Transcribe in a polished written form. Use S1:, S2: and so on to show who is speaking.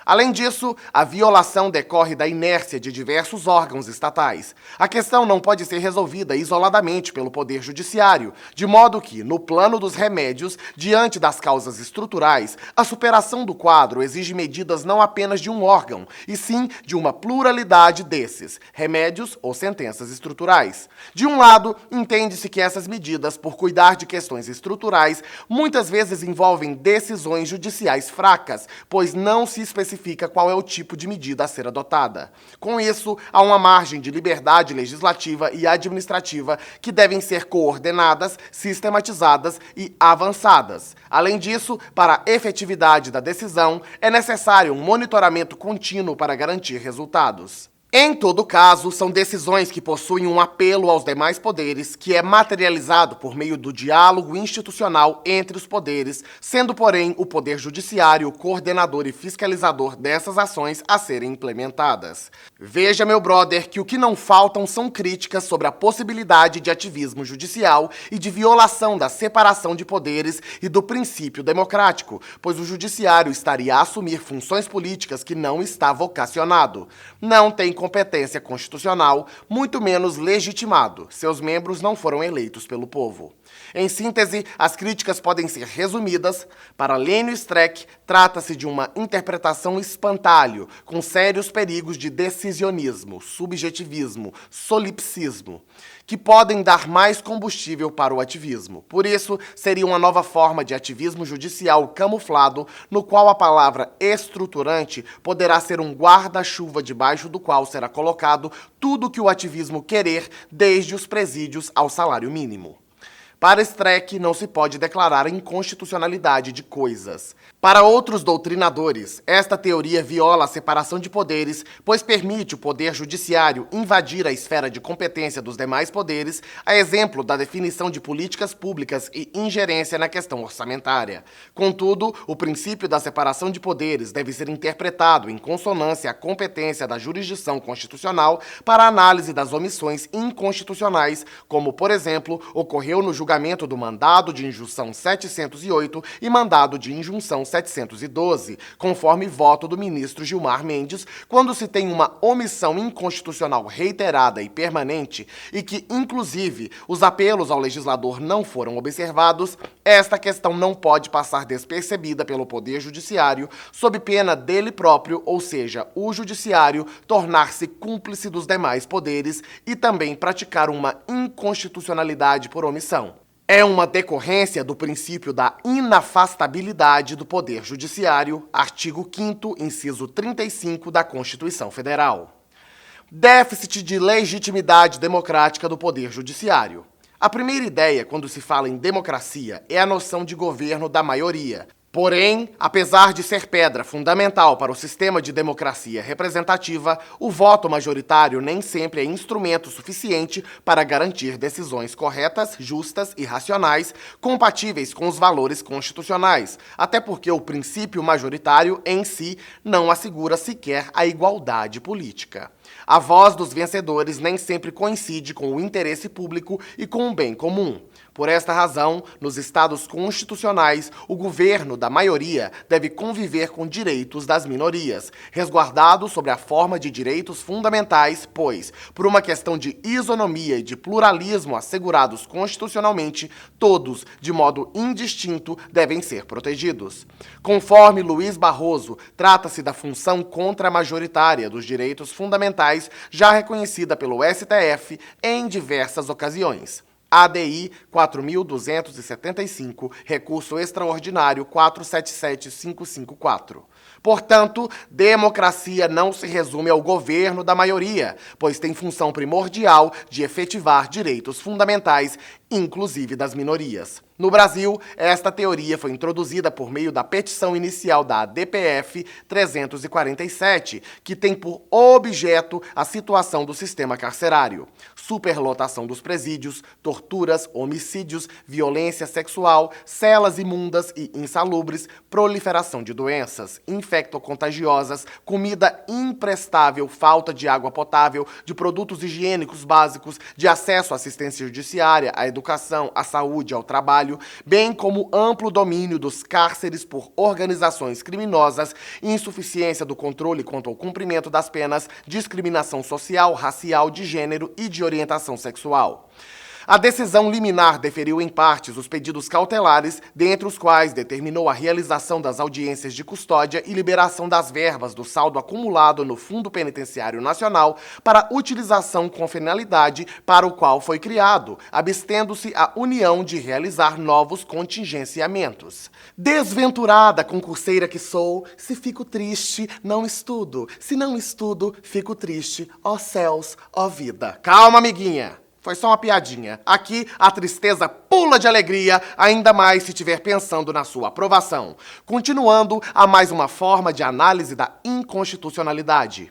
S1: Além disso, a violação decorre da inércia de diversos órgãos estatais. A questão não pode ser resolvida isoladamente pelo Poder Judiciário, de modo que, no plano dos remédios, diante das causas estruturais, a superação do quadro exige medidas não apenas de um órgão, e sim de uma pluralidade desses, remédios ou sentenças estruturais. De um lado, entende-se que essas medidas, por cuidar de questões estruturais, muitas vezes envolvem decisões judiciais fracas, pois não se especifica qual é o tipo de medida a ser adotada. Com isso, há uma margem de liberdade legislativa e administrativa que devem ser coordenadas, sistematizadas e avançadas. Além disso, para a efetividade da decisão, é necessário um monitoramento contínuo para garantir resultados. Em todo caso, são decisões que possuem um apelo aos demais poderes, que é materializado por meio do diálogo institucional entre os poderes, sendo, porém, o Poder Judiciário o coordenador e fiscalizador dessas ações a serem implementadas. Veja, meu brother, que o que não faltam são críticas sobre a possibilidade de ativismo judicial e de violação da separação de poderes e do princípio democrático, pois o Judiciário estaria a assumir funções políticas que não está vocacionado. Não tem competência constitucional, muito menos legitimado. Seus membros não foram eleitos pelo povo. Em síntese, as críticas podem ser resumidas. Para Lênio Streck, trata-se de uma interpretação espantalho, com sérios perigos de decisionismo, subjetivismo, solipsismo, que podem dar mais combustível para o ativismo. Por isso, seria uma nova forma de ativismo judicial camuflado, no qual a palavra estruturante poderá ser um guarda-chuva debaixo do qual será colocado tudo o que o ativismo querer, desde os presídios ao salário mínimo. Para Streck, não se pode declarar a inconstitucionalidade de coisas. Para outros doutrinadores, esta teoria viola a separação de poderes, pois permite o Poder Judiciário invadir a esfera de competência dos demais poderes, a exemplo da definição de políticas públicas e ingerência na questão orçamentária. Contudo, o princípio da separação de poderes deve ser interpretado em consonância à competência da jurisdição constitucional para a análise das omissões inconstitucionais, como, por exemplo, ocorreu no julgamento do mandado de injunção 708 e mandado de injunção 712, conforme voto do ministro Gilmar Mendes, quando se tem uma omissão inconstitucional reiterada e permanente e que, inclusive, os apelos ao legislador não foram observados, esta questão não pode passar despercebida pelo Poder Judiciário, sob pena dele próprio, ou seja, o Judiciário, tornar-se cúmplice dos demais poderes e também praticar uma inconstitucionalidade por omissão. É uma decorrência do princípio da inafastabilidade do Poder Judiciário, artigo 5º, inciso 35 da Constituição Federal. Déficit de legitimidade democrática do Poder Judiciário. A primeira ideia, quando se fala em democracia, é a noção de governo da maioria. Porém, apesar de ser pedra fundamental para o sistema de democracia representativa, o voto majoritário nem sempre é instrumento suficiente para garantir decisões corretas, justas e racionais, compatíveis com os valores constitucionais, até porque o princípio majoritário em si não assegura sequer a igualdade política. A voz dos vencedores nem sempre coincide com o interesse público e com o bem comum. Por esta razão, nos estados constitucionais, o governo da maioria deve conviver com direitos das minorias, resguardados sobre a forma de direitos fundamentais, pois, por uma questão de isonomia e de pluralismo assegurados constitucionalmente, todos, de modo indistinto, devem ser protegidos. Conforme Luiz Barroso, trata-se da função contramajoritária dos direitos fundamentais já reconhecida pelo STF em diversas ocasiões. ADI 4.275, recurso extraordinário 477554. Portanto, democracia não se resume ao governo da maioria, pois tem função primordial de efetivar direitos fundamentais, inclusive das minorias. No Brasil, esta teoria foi introduzida por meio da petição inicial da DPF 347, que tem por objeto a situação do sistema carcerário: superlotação dos presídios, torturas, homicídios, violência sexual, celas imundas e insalubres, proliferação de doenças infectocontagiosas, comida imprestável, falta de água potável, de produtos higiênicos básicos, de acesso à assistência judiciária, à educação educação, à saúde e ao trabalho, bem como amplo domínio dos cárceres por organizações criminosas, insuficiência do controle quanto ao cumprimento das penas, discriminação social, racial, de gênero e de orientação sexual. A decisão liminar deferiu em partes os pedidos cautelares, dentre os quais determinou a realização das audiências de custódia e liberação das verbas do saldo acumulado no Fundo Penitenciário Nacional para utilização com finalidade para o qual foi criado, abstendo-se a União de realizar novos contingenciamentos. Desventurada concurseira que sou, se fico triste, não estudo. Se não estudo, fico triste. Ó céus, ó vida. Calma, amiguinha. Foi só uma piadinha. Aqui, a tristeza pula de alegria, ainda mais se estiver pensando na sua aprovação. Continuando a mais uma forma de análise da inconstitucionalidade.